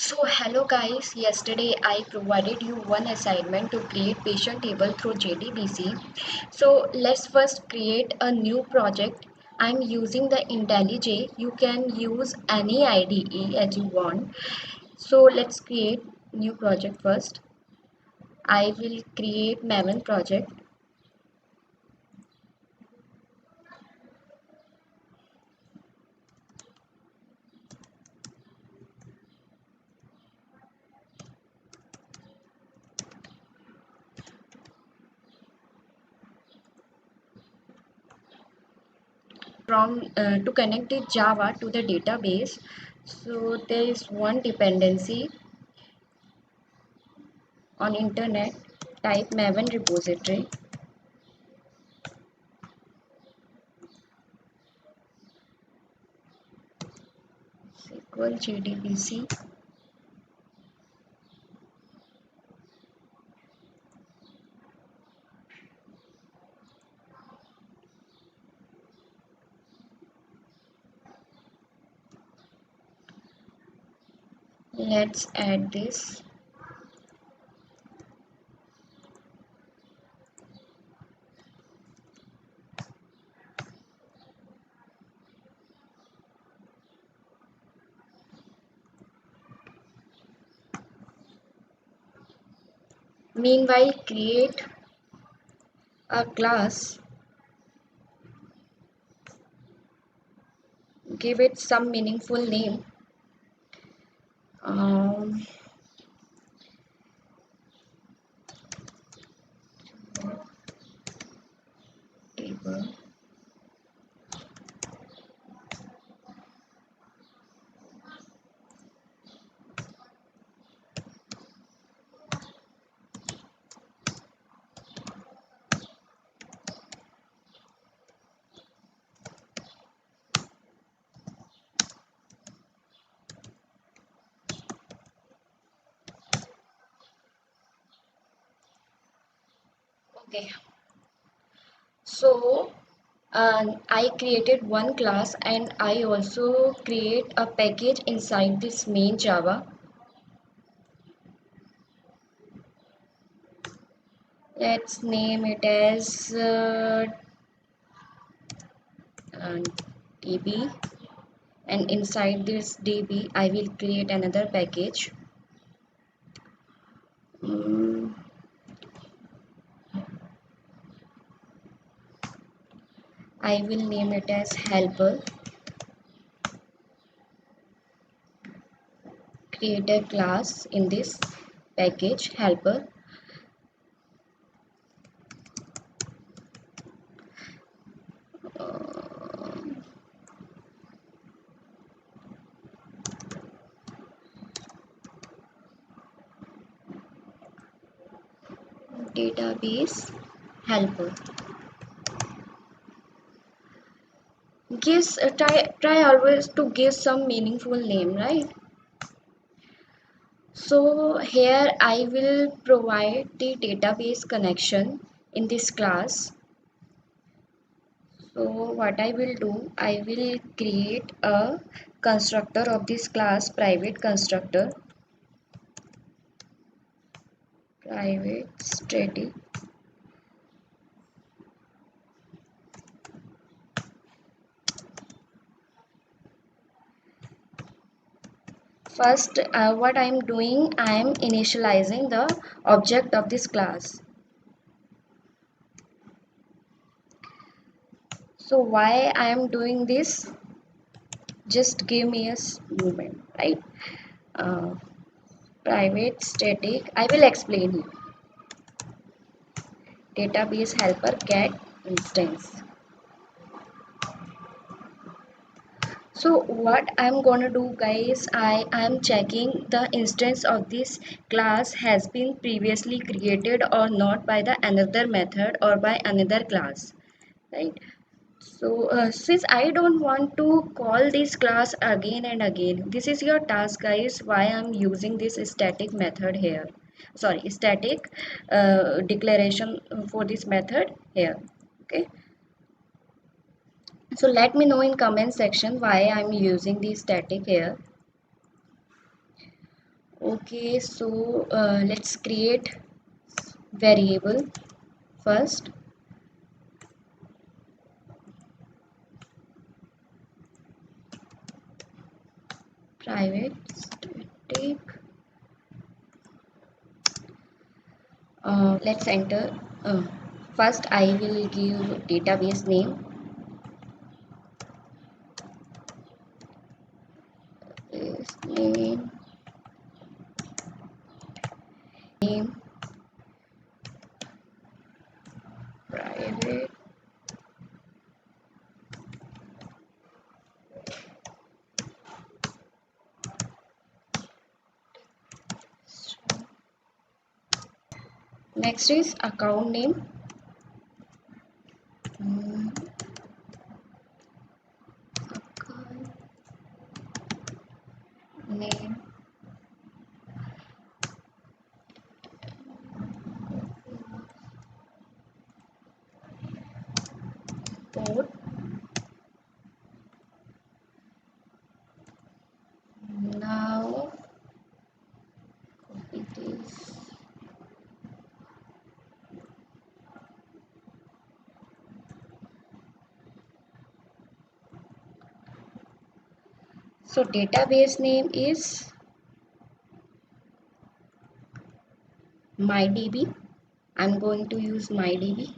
So hello guys, yesterday I provided you one assignment to create patient table through JDBC. So let's first create a new project. I'm using the IntelliJ. You can use any IDE as you want. So let's create new project first. I will create Maven project. From to connect the Java to the database. So there is one dependency on internet. Type Maven repository. SQL JDBC. Let's add this. Meanwhile, create a class, give it some meaningful name. Um, Table. Okay. So I created one class and I also create a package inside this main Java. Let's name it as DB, and inside this DB I will create another package. Mm, I will name it as helper. Create a class in this package helper. Database helper. Gives try always to give some meaningful name, right? So here I will provide the database connection in this class. So what I will do, I will create a constructor of this class, private constructor, private static. First, what I am doing, I am initializing the object of this class. So why I am doing this? Just give me a moment, right? Uh, Private static. I will explain you. Database helper get instance. So what I'm gonna do, guys, I am checking the instance of this class has been previously created or not by the another method or by another class, right? So since I don't want to call this class again and again, this is your task, guys, why I'm using this static method here. Sorry, static declaration for this method here. Okay. So let me know in comment section why I'm using the static here. Okay, so let's create variable first. Private static. Let's enter. First, I will give database name. Is name private. Next is account name. Mm, account name. Port. Now it is. So database name is MyDB. I'm going to use MyDB.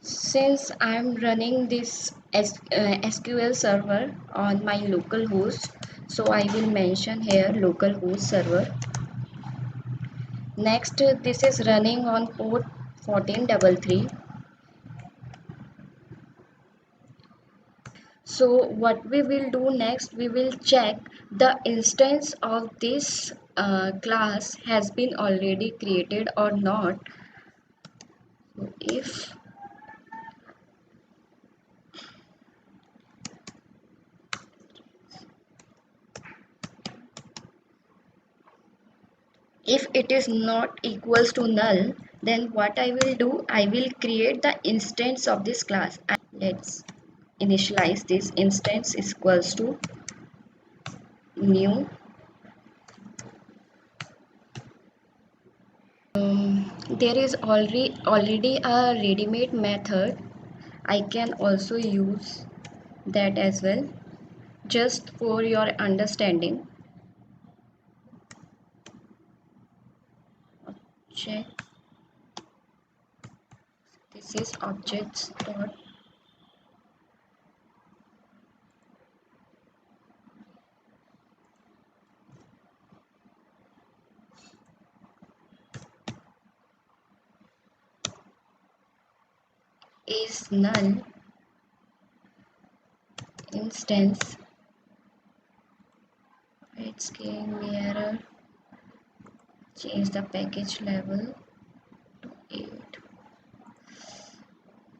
Since I'm running this SQL server on my local host, so I will mention here localhost server. Next, this is running on port 1433. So what we will do next, we will check the instance of this class has been already created or not. So if it is not equals to null, then what I will do, I will create the instance of this class. Let's initialize this instance is equals to new. There is already a ready-made method. I can also use that as well, just for your understanding. Object, this is objects dot is null instance. It's giving me error. Change the package level to 8.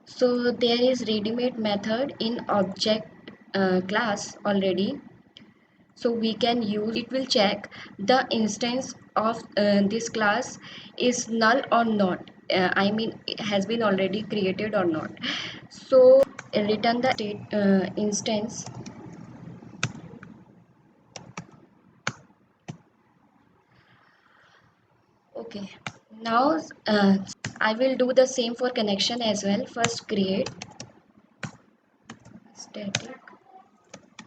So there is ready-made method in object class already, so we can use it. Will check the instance of this class is null or not. I mean it has been already created or not. So return the state instance. Okay, now I will do the same for connection as well. First create static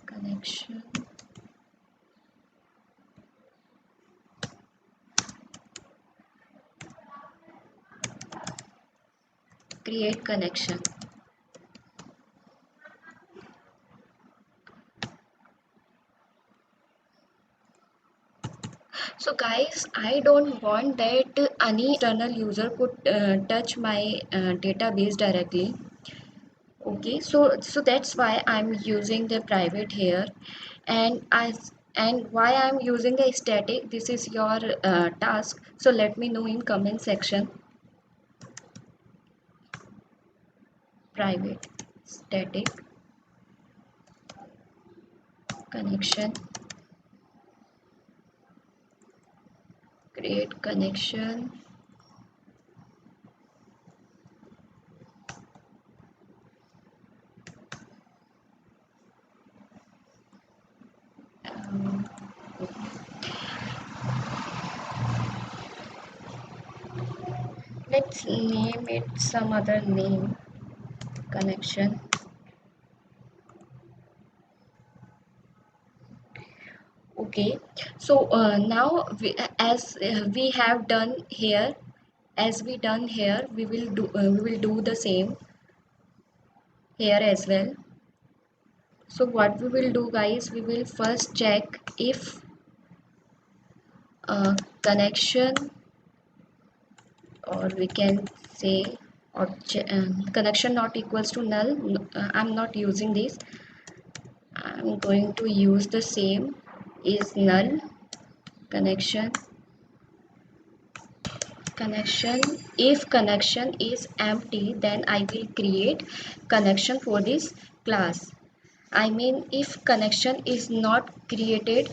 connection. Create connection. So guys, I don't want that any external user could touch my database directly. Okay, so that's why I'm using the private here, and why I'm using the static. This is your task. So let me know in comment section. Private static connection. create connection. um, let's name it some other name. Connection. Okay, so now we have done here, as we done here, we will do the same here as well. So what we will do, guys, we will first check if connection, or we can say object, connection not equals to null. I'm not using this. I'm going to use the same is null. Connection. If connection is empty, then I will create connection for this class. I mean, if connection is not created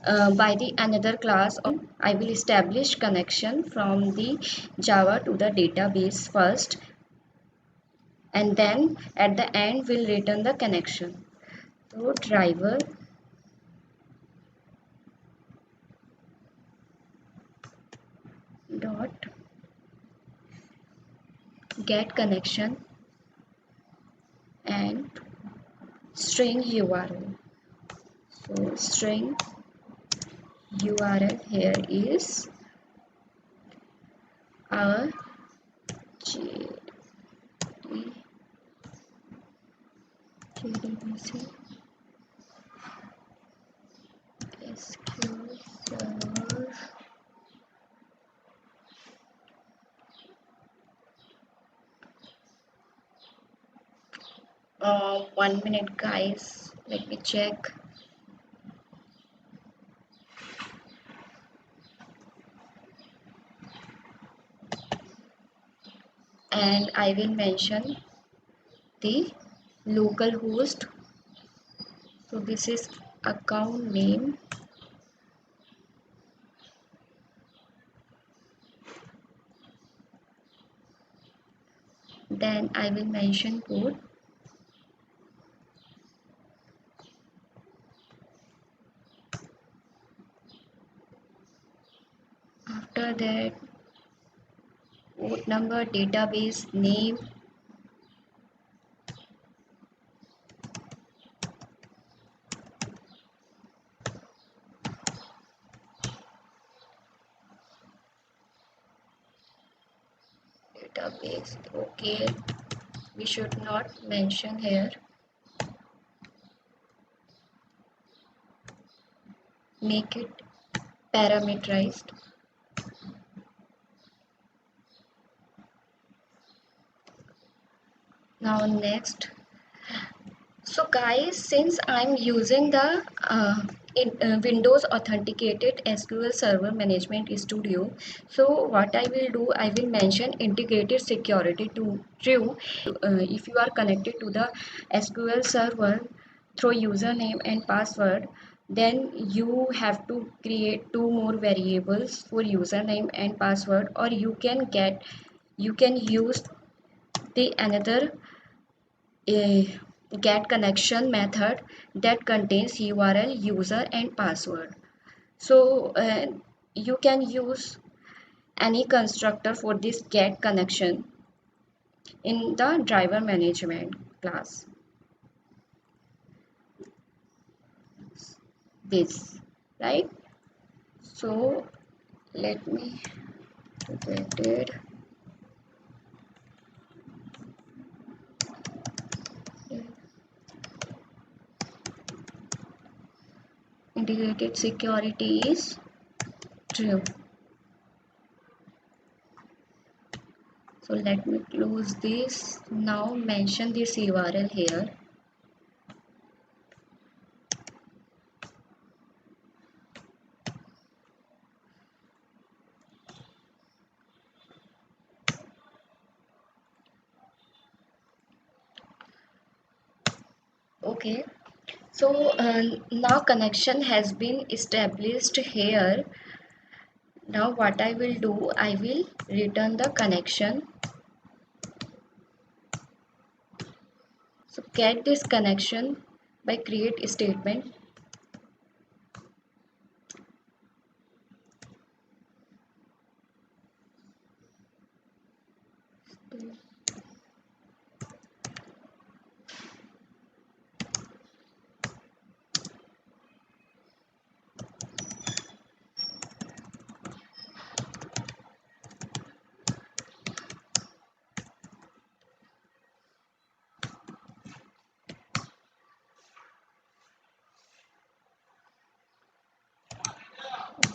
by the another class, I will establish connection from the Java to the database first, and then at the end will return the connection. So driver dot get connection and string URL. So string URL here is our JDBC SQL Server. 1 minute, guys. Let me check. And I will mention the local host. So this is account name. Then I will mention port. After that, port number, database name, database. Okay, we should not mention here. Make it parameterized. Now next. So guys, since I'm using the Windows Authenticated SQL Server Management Studio, so what I will do, I will mention integrated security to true. If you are connected to the SQL server through username and password, then you have to create two more variables for username and password, or you can use the another a get connection method that contains URL, user and password. So you can use any constructor for this get connection in the driver management class. This, right? So let me get it. Integrated security is true. So let me close this. Now mention this URL here. Okay, so now connection has been established here. Now what I will do, I will return the connection. So get this connection by create statement.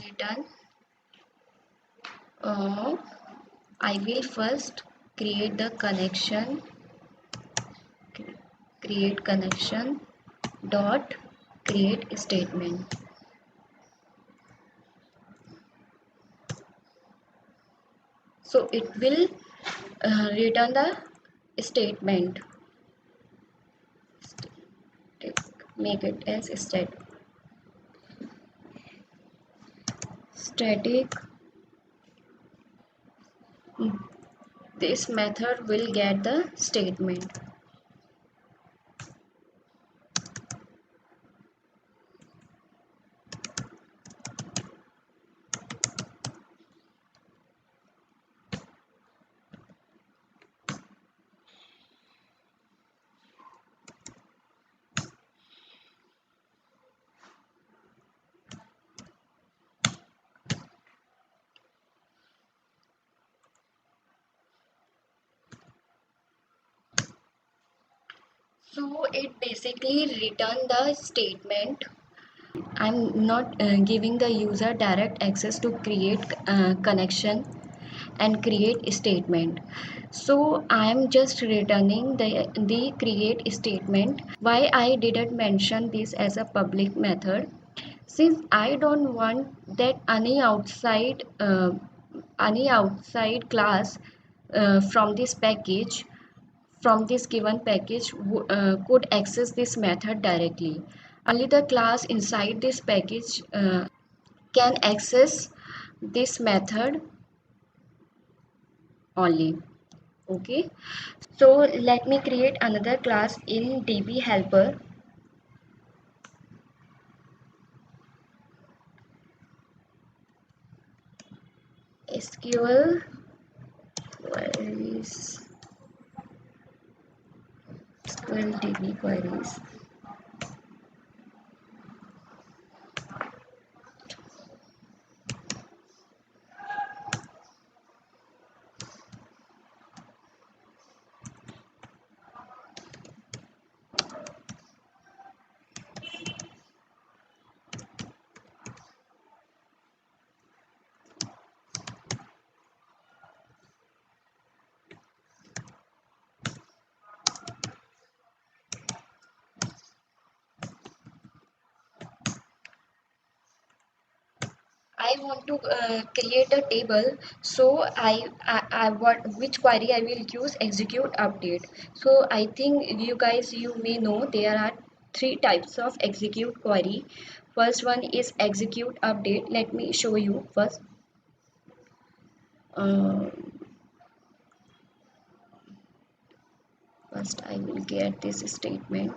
Return. I will first create the connection. Create connection dot create statement. So it will return the statement. Make it as static. This method will get the statement. So it basically return the statement. I'm not giving the user direct access to create connection and create statement. So I am just returning the create statement. Why I didn't mention this as a public method? Since I don't want that any outside class from this package from this given package could access this method directly. Only the class inside this package can access this method only. Okay, so let me create another class in DB helper. SQL queries, SQL DB queries. I want to create a table, so I what which query I will use execute update. So I think you may know there are three types of execute query. First one is execute update. Let me show you first. Uh, First I will get this statement.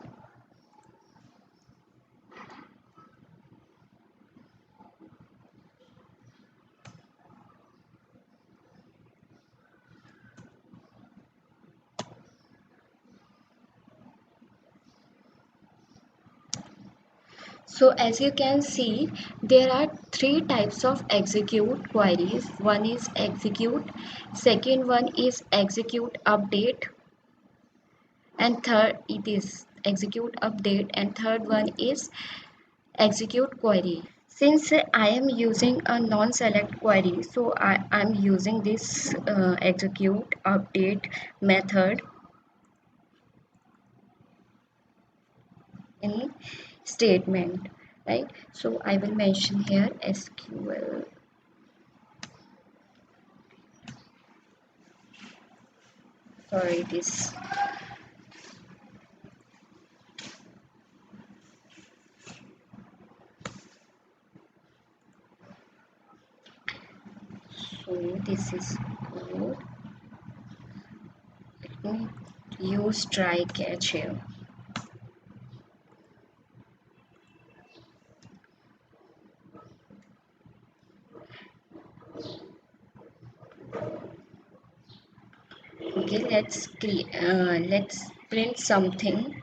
So as you can see, there are three types of execute queries. One is execute, second one is execute update, and third it is execute update, and third one is execute query. Since I am using a non-select query, so I am using this execute update method in statement, right? So I will mention here SQL. Sorry, this. So this is good. Let me use try catch here. Okay, let's print something.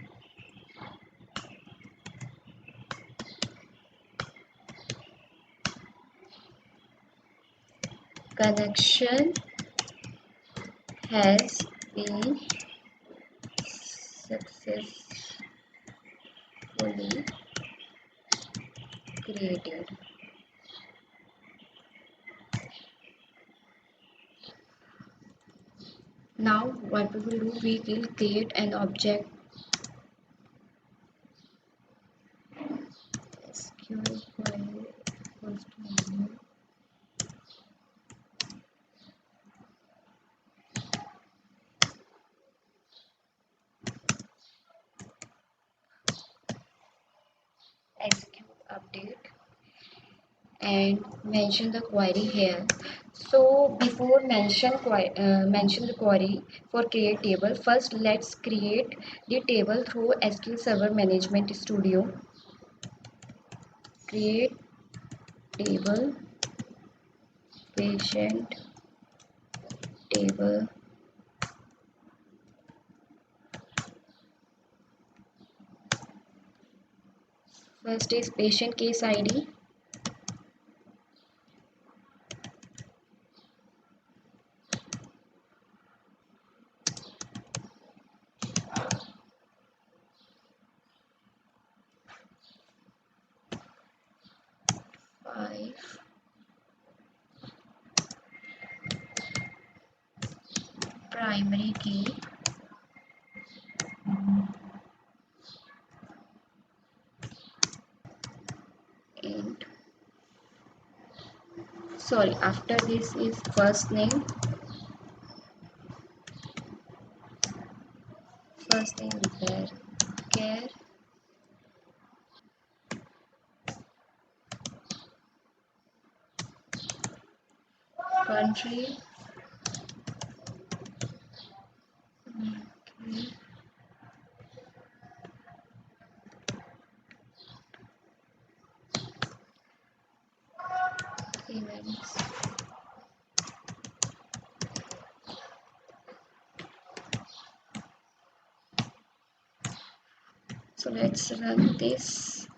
Connection has been successfully created. Now what we will do, we will create an object SQL query equals to new. Execute update and mention the query here. So before mention the query for create table, first let's create the table through SQL Server Management Studio. Create table, patient table. First is patient case ID. Five. Primary key. And sorry, after this is first name. First name there. Care. Country. Okay. Events. So let's run this.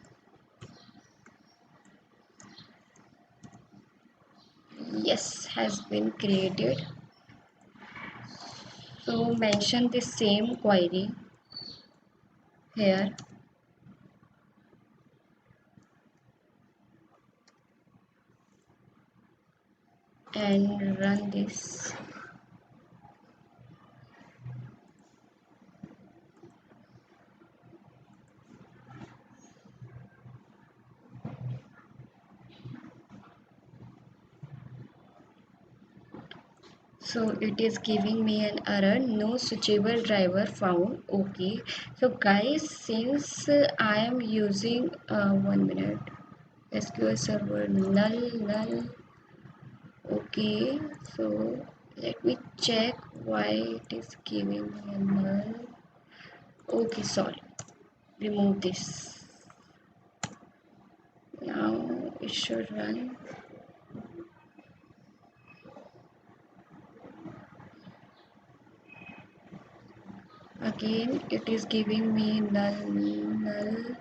Yes, has been created. So mention the same query here and run this. So it is giving me an error, no suitable driver found. Okay, so guys, since I am using 1 minute SQL Server null. Okay, so let me check why it is giving me a null. Okay, sorry, remove this. Now it should run. Again it is giving me null.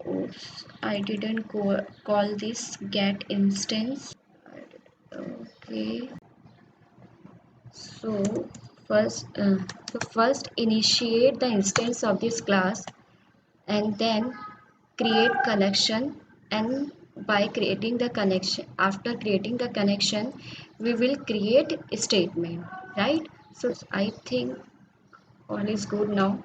Oops, I didn't call this get instance. Okay, so first initiate the instance of this class and then create connection, and by creating the connection, after creating the connection we will create a statement, right? So I think all is good now.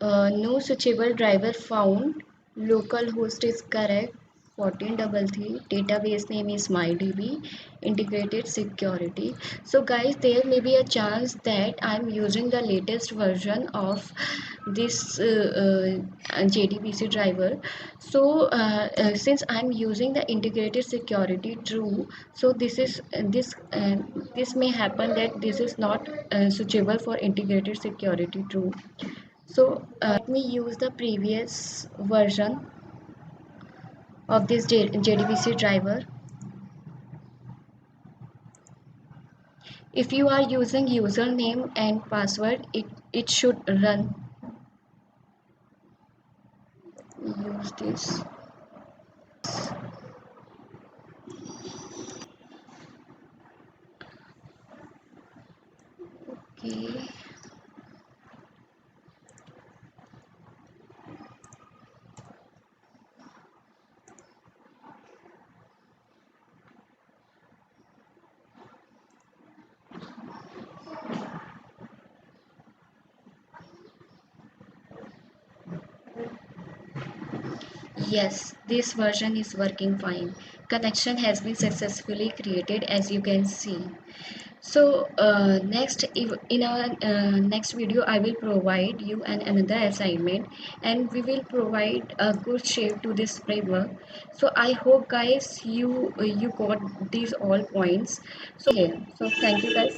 No suitable driver found. Localhost is correct. 1433. Database name is MyDB. Integrated security. So guys, there may be a chance that I'm using the latest version of this JDBC driver. So since I'm using the integrated security true, so this may happen that this is not suitable for integrated security true. So let me use the previous version of this JDBC driver. If you are using username and password, it should run. Use this. Okay. Yes, this version is working fine. Connection has been successfully created, as you can see. So next, if in our next video, I will provide you another assignment, and we will provide a good shape to this framework. So I hope guys you got these all points. So here, so thank you guys.